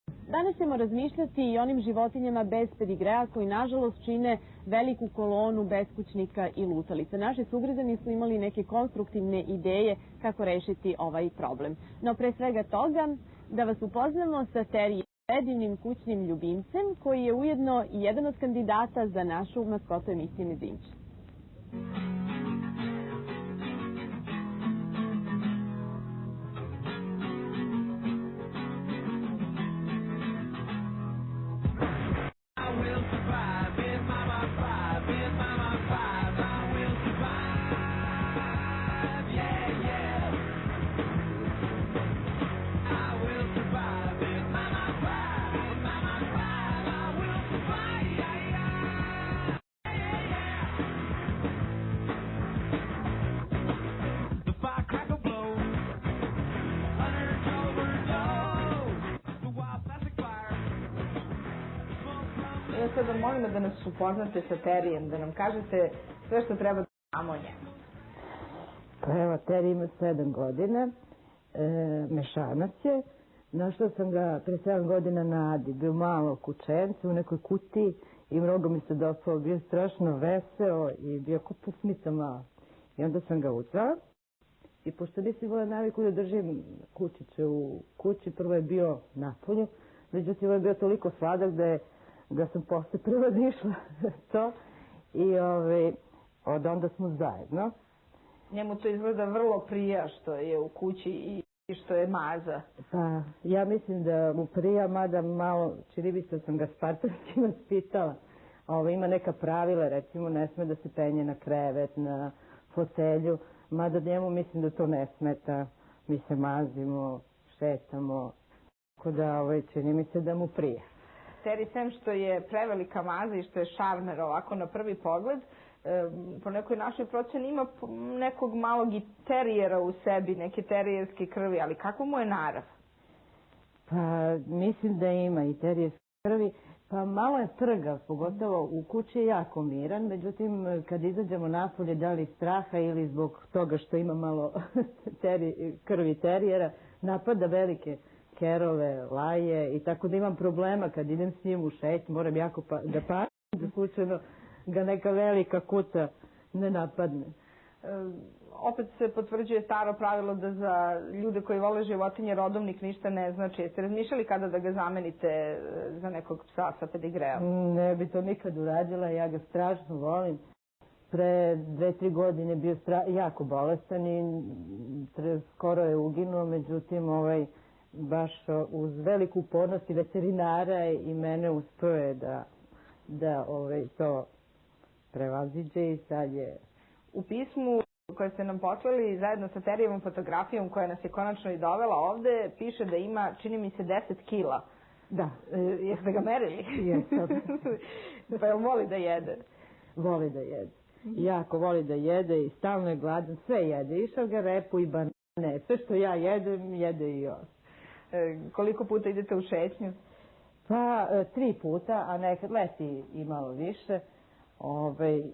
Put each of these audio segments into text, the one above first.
Danas ćemo razmišljati i onim životinjama bez pedigrea koji nažalost čine veliku kolonu beskućnika i lutalica. Naši sugrađani su imali neke konstruktivne ideje kako rešiti ovaj problem. No pre svega toga da vas upoznamo sa terijerom, predivnim kućnim ljubimcem koji je ujedno i jedan od kandidata za našu maskotu emisije Mezimić. Sada molimo da nas upoznate sa Terijem, da nam kažete sve što treba da znamo o njemu. Pa evo, Terij ima 7 godina, mešanac je. Našla sam ga pre 7 godina na Adi, bio malo kućence u nekoj kutiji i mnogo mi se dopao, bio strašno veseo i bio ko pusmica malo. I onda sam ga uzela i pošto nisam imala naviku da držim kućiće u kući, prvo je bio napolju, međutim je bio toliko sladak da sam posle prevodišla to i od onda smo zajedno. Njemu to izgleda vrlo prija što je u kući i što je maza. Pa ja mislim da mu prija, mada malo, čini mi se sam ga spartanski vaspitala. Ima neka pravila, recimo ne sme da se penje na krevet, na fotelju, mada njemu mislim da to ne smeta. Mi se mazimo, šetamo, tako da čini mi se da mu prija. Terij, sem što je prevelika maza i što je šarmer ovako na prvi pogled, po nekoj našoj proceni ima nekog malog i terijera u sebi, neke terijerske krvi, ali kako mu je narav? Pa mislim da ima i terijerske krvi, pa malo je trgav, pogotovo u kući je jako miran, međutim kad izađemo napolje, da li straha ili zbog toga što ima malo krvi terijera, napada velike kerove, laje i tako da imam problema kad idem s njim u šetnju, moram jako da pazim da slučajno ga neka velika kuca ne napadne. Opet se potvrđuje staro pravilo da za ljude koji vole životinje rodovnik ništa ne znači. Jeste razmišljali kada da ga zamenite za nekog psa sa pedigreom? Ne bi to nikad uradila, ja ga strašno volim. Pre 2-3 godine bio jako bolestan i skoro je uginuo, međutim baš uz veliku upornost i veterinara i mene uspeo je da to prevaziđe i sad je... U pismu koje ste nam poslali zajedno sa Terijevom fotografijom koja nas je konačno i dovela ovde, piše da ima, čini mi se, 10 kila. Da. Jeste ga merili? Jesam. Pa jel voli da jede? Voli da jede. Jako voli da jede i stalno je gladan, sve jede. Išao ga repu i banane. Sve što ja jedem, jede i on. Koliko puta idete u šetnju? Pa 3 puta, a nekad leti i malo više.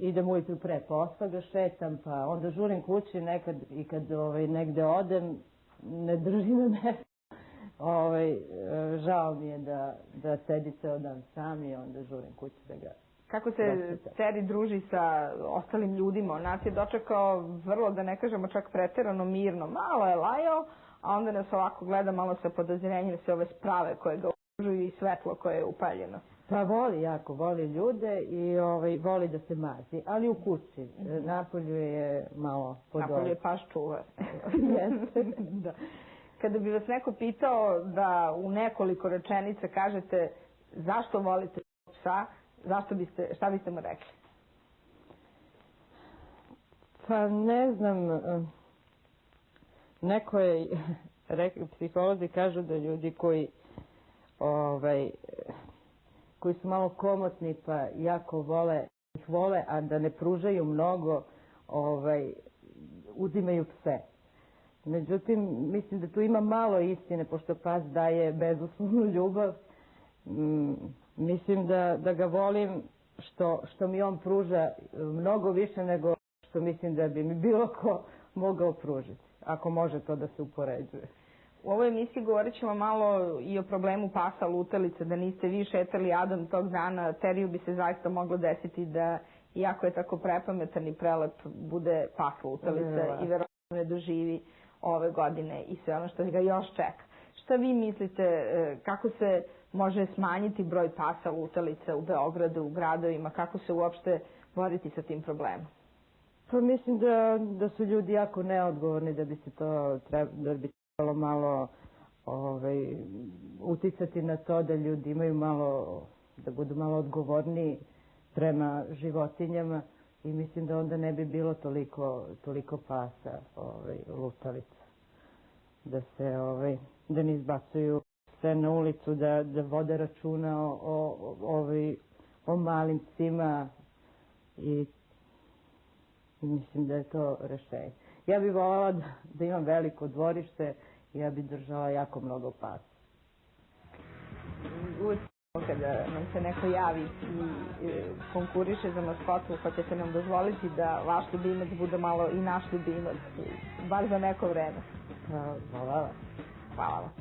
Idem ujutru pre posla ga šetam, pa onda žurim kući nekad i kad negde odem, ne drži na mesto. Žao mi je da sedi ceo dan sam i onda žurim kući da ga... Kako se Terij druži sa ostalim ljudima? Nas je dočekao vrlo, da ne kažemo čak preterano mirno. Malo je lajao, a onda nas ovako gleda malo sa podozrenjem sve ove sprave koje ga okružuju i svetlo koje je upaljeno. Pa jako voli ljude i voli da se mazi, ali u kući. Napolju je malo podolje. Napolju je paš čuvar. Jeste. Da. Kada bi vas neko pitao da u nekoliko rečenica kažete zašto volite psa, šta biste mu rekli? Pa ne znam, neko je, psiholozi kažu da ljudi koji su malo komotni pa jako vole, a da ne pružaju mnogo, uzimaju pse. Međutim, mislim da tu ima malo istine, pošto pas daje bezuslovnu ljubav. Mislim da ga volim što mi on pruža mnogo više nego što mislim da bi mi bilo ko mogao pružiti, ako može to da se upoređuje. U ovoj emisiji govorit ćemo malo i o problemu pasa lutalica, da niste vi šetali Adom tog dana, Teriju bi se zaista moglo desiti da, iako je tako prepametan i prelep, bude pas lutalica i verovatno ne doživi ove godine i sve ono što ga još čeka. Šta vi mislite, kako se može smanjiti broj pasa lutalica u Beogradu, u gradovima, kako se uopšte boriti sa tim problemom? Pa mislim da su ljudi jako neodgovorni, da bi se to da bi trebalo malo uticati na to da ljudi imaju malo, da budu malo odgovorniji prema životinjama i mislim da onda ne bi bilo toliko pasa lutalica. Da ne izbacuju sve na ulicu, da vode računa o malim psima i mislim da je to rešenje. Ja bih voljela da imam veliko dvorište i ja bih držala jako mnogo pasa. Uvijek kada nam se neko javi i konkuriše za maskotu, pa ćete nam dozvoliti da vaš ljubimac bude malo i naš ljubimac, bar za neko vreme. Hvala. Hvala vam.